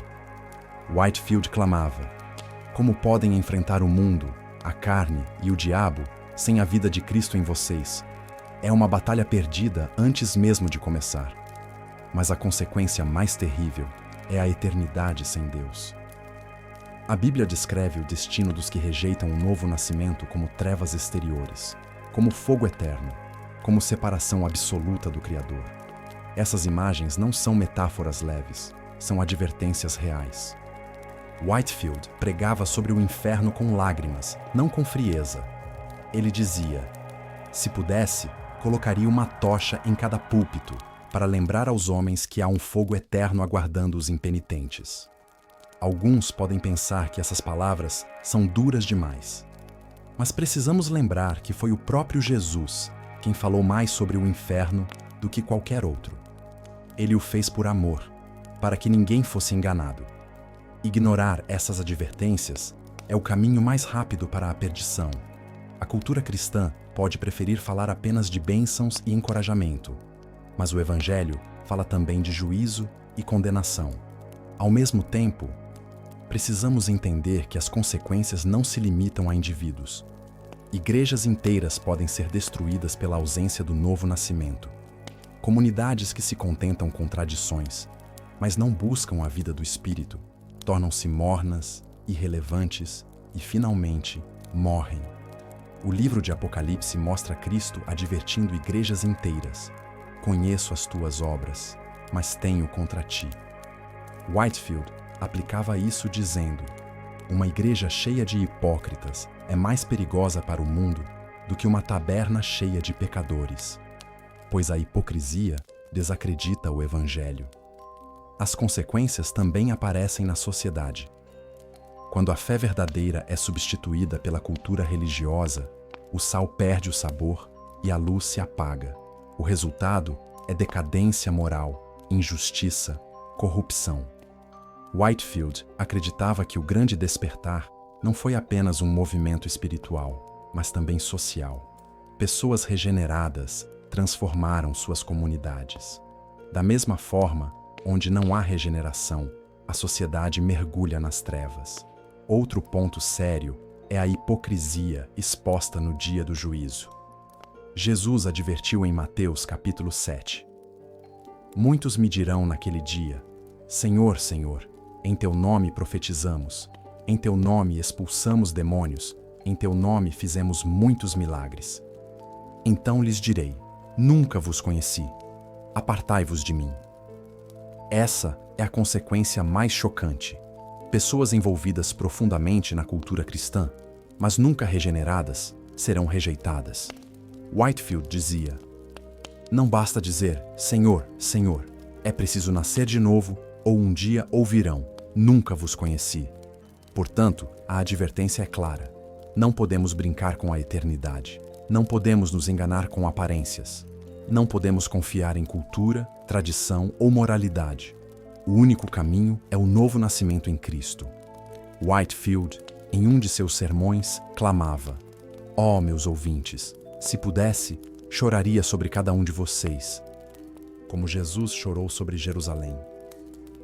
Whitefield clamava: como podem enfrentar o mundo, a carne e o diabo sem a vida de Cristo em vocês? É uma batalha perdida antes mesmo de começar. Mas a consequência mais terrível é a eternidade sem Deus. A Bíblia descreve o destino dos que rejeitam o novo nascimento como trevas exteriores, como fogo eterno, como separação absoluta do Criador. Essas imagens não são metáforas leves, são advertências reais. Whitefield pregava sobre o inferno com lágrimas, não com frieza. Ele dizia: se pudesse, colocaria uma tocha em cada púlpito para lembrar aos homens que há um fogo eterno aguardando os impenitentes. Alguns podem pensar que essas palavras são duras demais. Mas precisamos lembrar que foi o próprio Jesus quem falou mais sobre o inferno do que qualquer outro. Ele o fez por amor, para que ninguém fosse enganado. Ignorar essas advertências é o caminho mais rápido para a perdição. A cultura cristã pode preferir falar apenas de bênçãos e encorajamento, mas o Evangelho fala também de juízo e condenação. Ao mesmo tempo, precisamos entender que as consequências não se limitam a indivíduos. Igrejas inteiras podem ser destruídas pela ausência do novo nascimento. Comunidades que se contentam com tradições, mas não buscam a vida do Espírito, tornam-se mornas, irrelevantes e, finalmente, morrem. O livro de Apocalipse mostra Cristo advertindo igrejas inteiras: conheço as tuas obras, mas tenho contra ti. Whitefield aplicava isso dizendo: uma igreja cheia de hipócritas é mais perigosa para o mundo do que uma taberna cheia de pecadores, pois a hipocrisia desacredita o Evangelho. As consequências também aparecem na sociedade. Quando a fé verdadeira é substituída pela cultura religiosa, o sal perde o sabor e a luz se apaga. O resultado é decadência moral, injustiça, corrupção. Whitefield acreditava que o grande despertar não foi apenas um movimento espiritual, mas também social. Pessoas regeneradas transformaram suas comunidades. Da mesma forma, onde não há regeneração, a sociedade mergulha nas trevas. Outro ponto sério é a hipocrisia exposta no dia do juízo. Jesus advertiu em Mateus capítulo 7. Muitos me dirão naquele dia: Senhor, Senhor, em teu nome profetizamos, em teu nome expulsamos demônios, em teu nome fizemos muitos milagres. Então lhes direi: nunca vos conheci. Apartai-vos de mim. Essa é a consequência mais chocante. Pessoas envolvidas profundamente na cultura cristã, mas nunca regeneradas, serão rejeitadas. Whitefield dizia: não basta dizer Senhor, Senhor, é preciso nascer de novo, ou um dia ouvirão: nunca vos conheci. Portanto, a advertência é clara. Não podemos brincar com a eternidade. Não podemos nos enganar com aparências. Não podemos confiar em cultura, tradição ou moralidade. O único caminho é o novo nascimento em Cristo. Whitefield, em um de seus sermões, clamava: ó, meus ouvintes, se pudesse, choraria sobre cada um de vocês, como Jesus chorou sobre Jerusalém.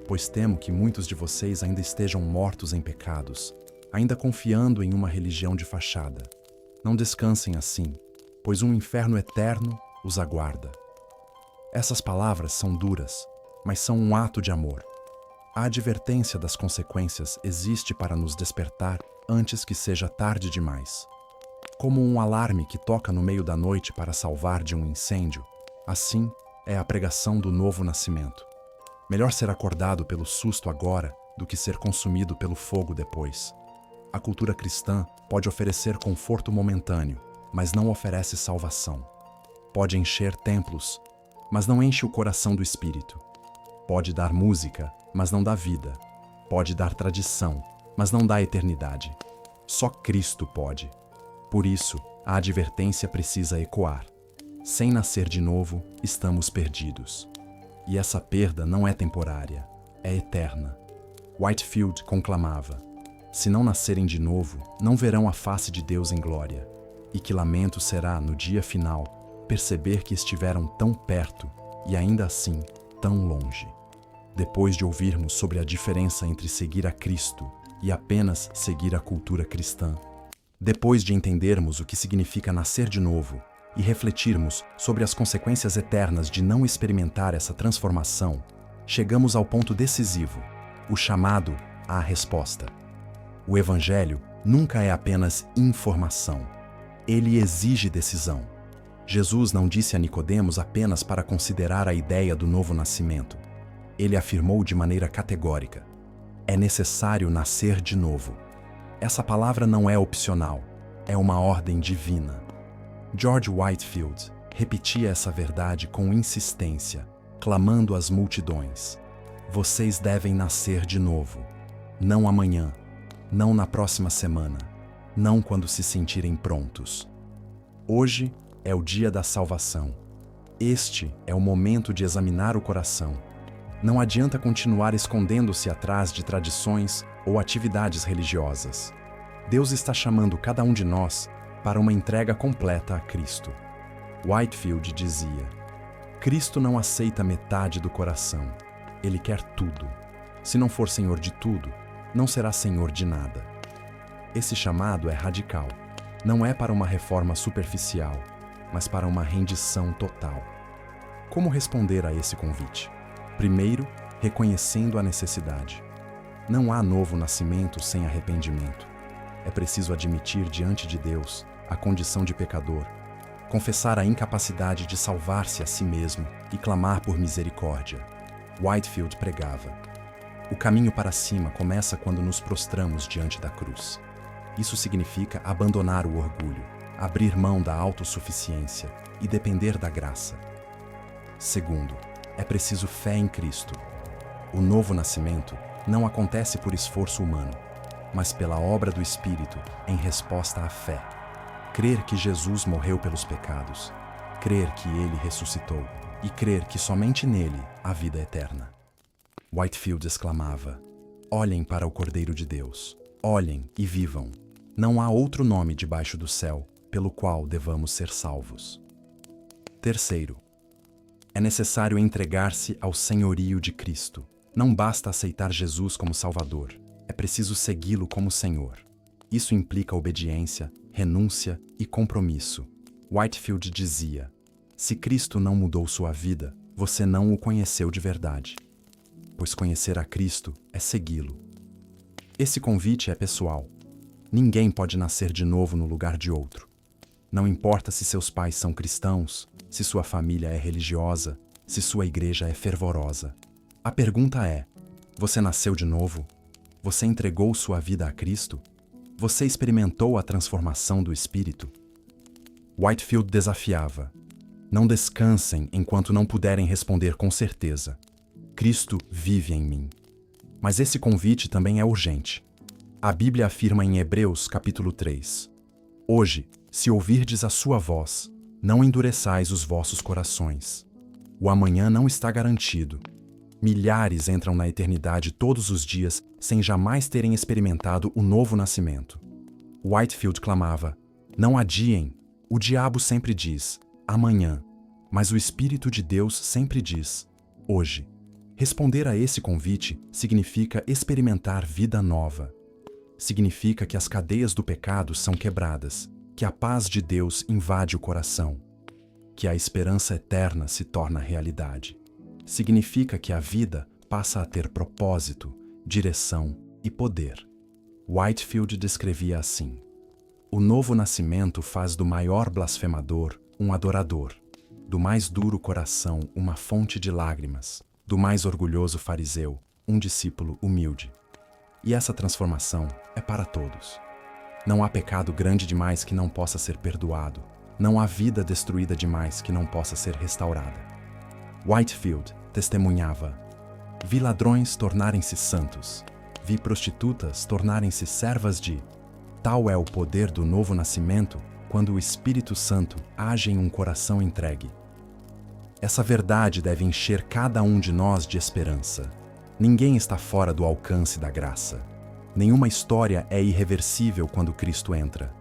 Pois temo que muitos de vocês ainda estejam mortos em pecados, ainda confiando em uma religião de fachada. Não descansem assim, pois um inferno eterno os aguarda. Essas palavras são duras, mas são um ato de amor. A advertência das consequências existe para nos despertar antes que seja tarde demais. Como um alarme que toca no meio da noite para salvar de um incêndio, assim é a pregação do novo nascimento. Melhor ser acordado pelo susto agora do que ser consumido pelo fogo depois. A cultura cristã pode oferecer conforto momentâneo, mas não oferece salvação. Pode encher templos, mas não enche o coração do espírito. Pode dar música, mas não dá vida. Pode dar tradição, mas não dá eternidade. Só Cristo pode. Por isso, a advertência precisa ecoar. Sem nascer de novo, estamos perdidos. E essa perda não é temporária, é eterna. Whitefield conclamava: se não nascerem de novo, não verão a face de Deus em glória. E que lamento será, no dia final, perceber que estiveram tão perto e ainda assim tão longe. Depois de ouvirmos sobre a diferença entre seguir a Cristo e apenas seguir a cultura cristã, depois de entendermos o que significa nascer de novo e refletirmos sobre as consequências eternas de não experimentar essa transformação, chegamos ao ponto decisivo, o chamado à resposta. O Evangelho nunca é apenas informação. Ele exige decisão. Jesus não disse a Nicodemos apenas para considerar a ideia do novo nascimento. Ele afirmou de maneira categórica: é necessário nascer de novo. Essa palavra não é opcional, é uma ordem divina. George Whitefield repetia essa verdade com insistência, clamando às multidões: vocês devem nascer de novo. Não amanhã, não na próxima semana, não quando se sentirem prontos. Hoje é o dia da salvação. Este é o momento de examinar o coração. Não adianta continuar escondendo-se atrás de tradições ou atividades religiosas. Deus está chamando cada um de nós para uma entrega completa a Cristo. Whitefield dizia: Cristo não aceita metade do coração. Ele quer tudo. Se não for Senhor de tudo, não será senhor de nada. Esse chamado é radical. Não é para uma reforma superficial, mas para uma rendição total. Como responder a esse convite? Primeiro, reconhecendo a necessidade. Não há novo nascimento sem arrependimento. É preciso admitir diante de Deus a condição de pecador, confessar a incapacidade de salvar-se a si mesmo e clamar por misericórdia. Whitefield pregava: o caminho para cima começa quando nos prostramos diante da cruz. Isso significa abandonar o orgulho, abrir mão da autossuficiência e depender da graça. Segundo, é preciso fé em Cristo. O novo nascimento não acontece por esforço humano, mas pela obra do Espírito em resposta à fé. Crer que Jesus morreu pelos pecados, crer que Ele ressuscitou e crer que somente nele há vida eterna. Whitefield exclamava: olhem para o Cordeiro de Deus, olhem e vivam. Não há outro nome debaixo do céu pelo qual devamos ser salvos. Terceiro, é necessário entregar-se ao senhorio de Cristo. Não basta aceitar Jesus como Salvador, é preciso segui-lo como Senhor. Isso implica obediência, renúncia e compromisso. Whitefield dizia: se Cristo não mudou sua vida, você não o conheceu de verdade. Pois conhecer a Cristo é segui-lo. Esse convite é pessoal. Ninguém pode nascer de novo no lugar de outro. Não importa se seus pais são cristãos, se sua família é religiosa, se sua igreja é fervorosa. A pergunta é: você nasceu de novo? Você entregou sua vida a Cristo? Você experimentou a transformação do Espírito? Whitefield desafiava: não descansem enquanto não puderem responder com certeza. Cristo vive em mim. Mas esse convite também é urgente. A Bíblia afirma em Hebreus capítulo 3: hoje, se ouvirdes a sua voz, não endureçais os vossos corações. O amanhã não está garantido. Milhares entram na eternidade todos os dias sem jamais terem experimentado o novo nascimento. Whitefield clamava: não adiem. O diabo sempre diz: amanhã. Mas o Espírito de Deus sempre diz: hoje. Responder a esse convite significa experimentar vida nova. Significa que as cadeias do pecado são quebradas, que a paz de Deus invade o coração, que a esperança eterna se torna realidade. Significa que a vida passa a ter propósito, direção e poder. Whitefield descrevia assim: o novo nascimento faz do maior blasfemador um adorador, do mais duro coração uma fonte de lágrimas, do mais orgulhoso fariseu um discípulo humilde. E essa transformação é para todos. Não há pecado grande demais que não possa ser perdoado. Não há vida destruída demais que não possa ser restaurada. Whitefield testemunhava: vi ladrões tornarem-se santos. Vi prostitutas tornarem-se servas de. Tal é o poder do novo nascimento quando o Espírito Santo age em um coração entregue. Essa verdade deve encher cada um de nós de esperança. Ninguém está fora do alcance da graça. Nenhuma história é irreversível quando Cristo entra.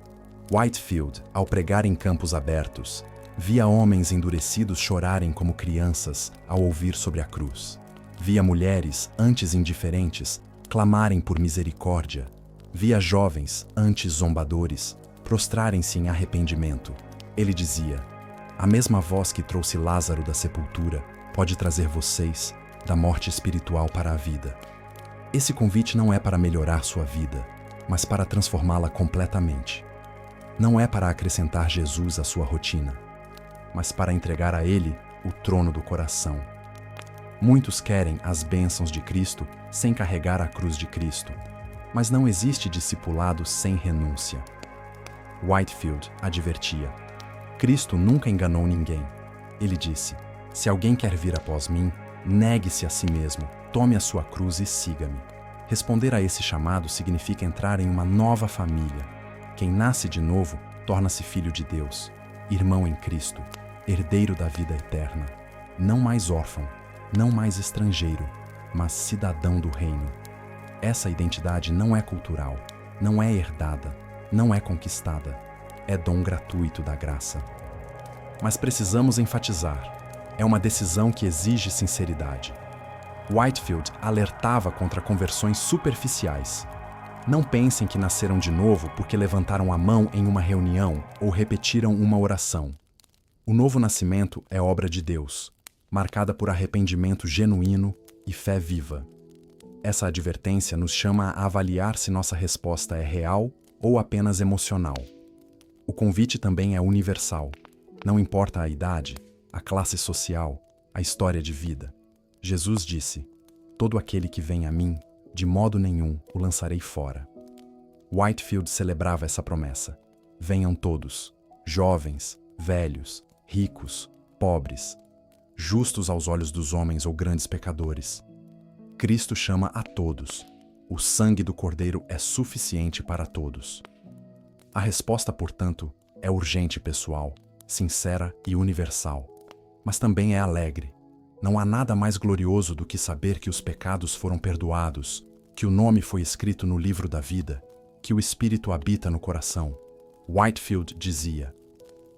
Whitefield, ao pregar em campos abertos, via homens endurecidos chorarem como crianças ao ouvir sobre a cruz. Via mulheres, antes indiferentes, clamarem por misericórdia. Via jovens, antes zombadores, prostrarem-se em arrependimento. Ele dizia: a mesma voz que trouxe Lázaro da sepultura pode trazer vocês da morte espiritual para a vida. Esse convite não é para melhorar sua vida, mas para transformá-la completamente. Não é para acrescentar Jesus à sua rotina, mas para entregar a Ele o trono do coração. Muitos querem as bênçãos de Cristo sem carregar a cruz de Cristo, mas não existe discipulado sem renúncia. Whitefield advertia: Cristo nunca enganou ninguém. Ele disse: se alguém quer vir após mim, negue-se a si mesmo, tome a sua cruz e siga-me. Responder a esse chamado significa entrar em uma nova família. Quem nasce de novo torna-se filho de Deus, irmão em Cristo, herdeiro da vida eterna. Não mais órfão, não mais estrangeiro, mas cidadão do reino. Essa identidade não é cultural, não é herdada, não é conquistada. É dom gratuito da graça. Mas precisamos enfatizar: é uma decisão que exige sinceridade. Whitefield alertava contra conversões superficiais. Não pensem que nasceram de novo porque levantaram a mão em uma reunião ou repetiram uma oração. O novo nascimento é obra de Deus, marcada por arrependimento genuíno e fé viva. Essa advertência nos chama a avaliar se nossa resposta é real ou apenas emocional. O convite também é universal. Não importa a idade, a classe social, a história de vida. Jesus disse: "Todo aquele que vem a mim, de modo nenhum o lançarei fora." Whitefield celebrava essa promessa. Venham todos, jovens, velhos, ricos, pobres, justos aos olhos dos homens ou grandes pecadores. Cristo chama a todos. O sangue do Cordeiro é suficiente para todos. A resposta, portanto, é urgente e pessoal, sincera e universal, mas também é alegre. Não há nada mais glorioso do que saber que os pecados foram perdoados, que o nome foi escrito no livro da vida, que o Espírito habita no coração. Whitefield dizia: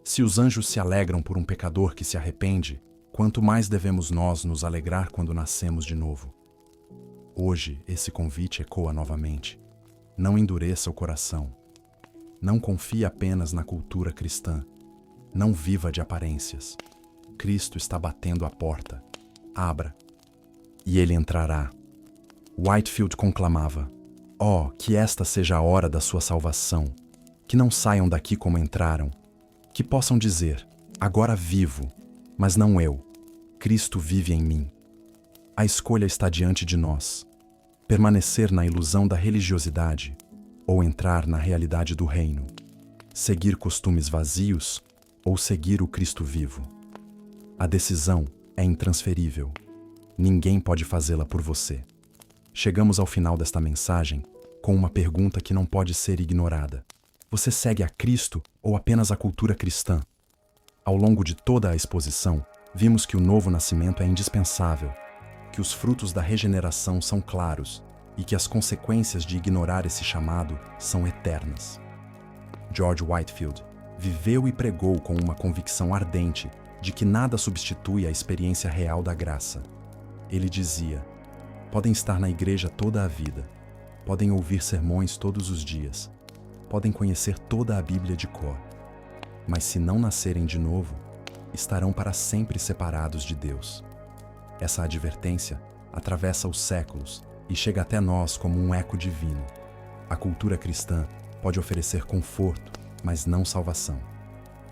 "Se os anjos se alegram por um pecador que se arrepende, quanto mais devemos nós nos alegrar quando nascemos de novo." Hoje, esse convite ecoa novamente. Não endureça o coração. Não confie apenas na cultura cristã. Não viva de aparências. Cristo está batendo à porta. Abra, e ele entrará. Whitefield conclamava: "Oh, que esta seja a hora da sua salvação. Que não saiam daqui como entraram. Que possam dizer: agora vivo, mas não eu. Cristo vive em mim." A escolha está diante de nós. Permanecer na ilusão da religiosidade ou entrar na realidade do reino. Seguir costumes vazios ou seguir o Cristo vivo. A decisão é intransferível. Ninguém pode fazê-la por você. Chegamos ao final desta mensagem com uma pergunta que não pode ser ignorada. Você segue a Cristo ou apenas a cultura cristã? Ao longo de toda a exposição, vimos que o novo nascimento é indispensável, que os frutos da regeneração são claros e que as consequências de ignorar esse chamado são eternas. George Whitefield viveu e pregou com uma convicção ardente de que nada substitui a experiência real da graça. Ele dizia: "Podem estar na igreja toda a vida, podem ouvir sermões todos os dias, podem conhecer toda a Bíblia de cor, mas se não nascerem de novo, estarão para sempre separados de Deus." Essa advertência atravessa os séculos e chega até nós como um eco divino. A cultura cristã pode oferecer conforto, mas não salvação.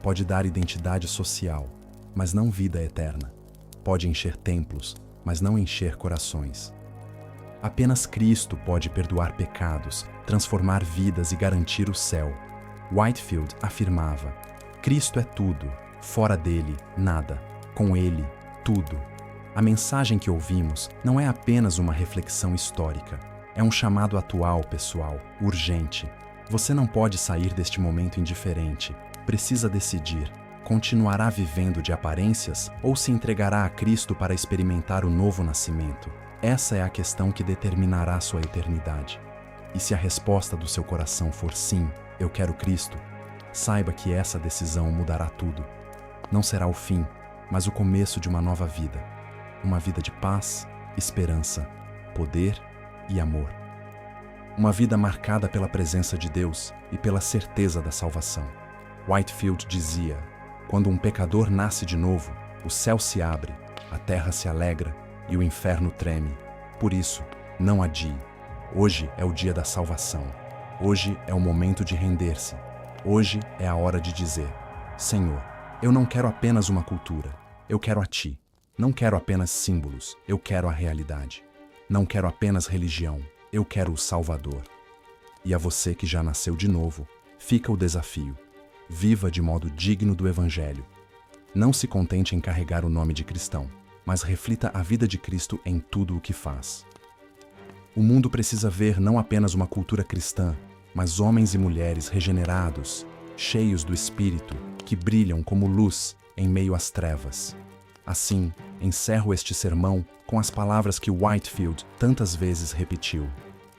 Pode dar identidade social, mas não vida eterna. Pode encher templos, mas não encher corações. Apenas Cristo pode perdoar pecados, transformar vidas e garantir o céu. Whitefield afirmava: "Cristo é tudo, fora dele, nada. Com ele, tudo." A mensagem que ouvimos não é apenas uma reflexão histórica. É um chamado atual, pessoal, urgente. Você não pode sair deste momento indiferente. Precisa decidir: continuará vivendo de aparências ou se entregará a Cristo para experimentar o novo nascimento? Essa é a questão que determinará sua eternidade. E se a resposta do seu coração for sim, eu quero Cristo, saiba que essa decisão mudará tudo. Não será o fim, mas o começo de uma nova vida. Uma vida de paz, esperança, poder e amor. Uma vida marcada pela presença de Deus e pela certeza da salvação. Whitefield dizia: "Quando um pecador nasce de novo, o céu se abre, a terra se alegra e o inferno treme. Por isso, não adie. Hoje é o dia da salvação. Hoje é o momento de render-se. Hoje é a hora de dizer: Senhor, eu não quero apenas uma cultura, eu quero a Ti. Não quero apenas símbolos, eu quero a realidade. Não quero apenas religião, eu quero o Salvador." E a você que já nasceu de novo, fica o desafio: viva de modo digno do Evangelho. Não se contente em carregar o nome de cristão, mas reflita a vida de Cristo em tudo o que faz. O mundo precisa ver não apenas uma cultura cristã, mas homens e mulheres regenerados, cheios do Espírito, que brilham como luz em meio às trevas. Assim, encerro este sermão com as palavras que Whitefield tantas vezes repetiu: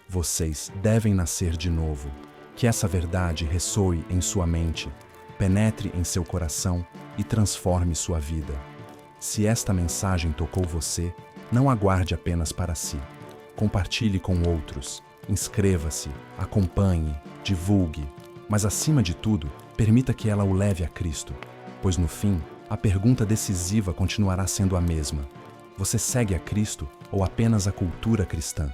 "Vocês devem nascer de novo." Que essa verdade ressoe em sua mente, penetre em seu coração e transforme sua vida. Se esta mensagem tocou você, Não aguarde apenas para si. Compartilhe com outros. Inscreva-se, acompanhe, divulgue. Mas, acima de tudo, permita que ela o leve a Cristo. Pois, no fim, a pergunta decisiva continuará sendo a mesma: você segue a Cristo ou apenas a cultura cristã?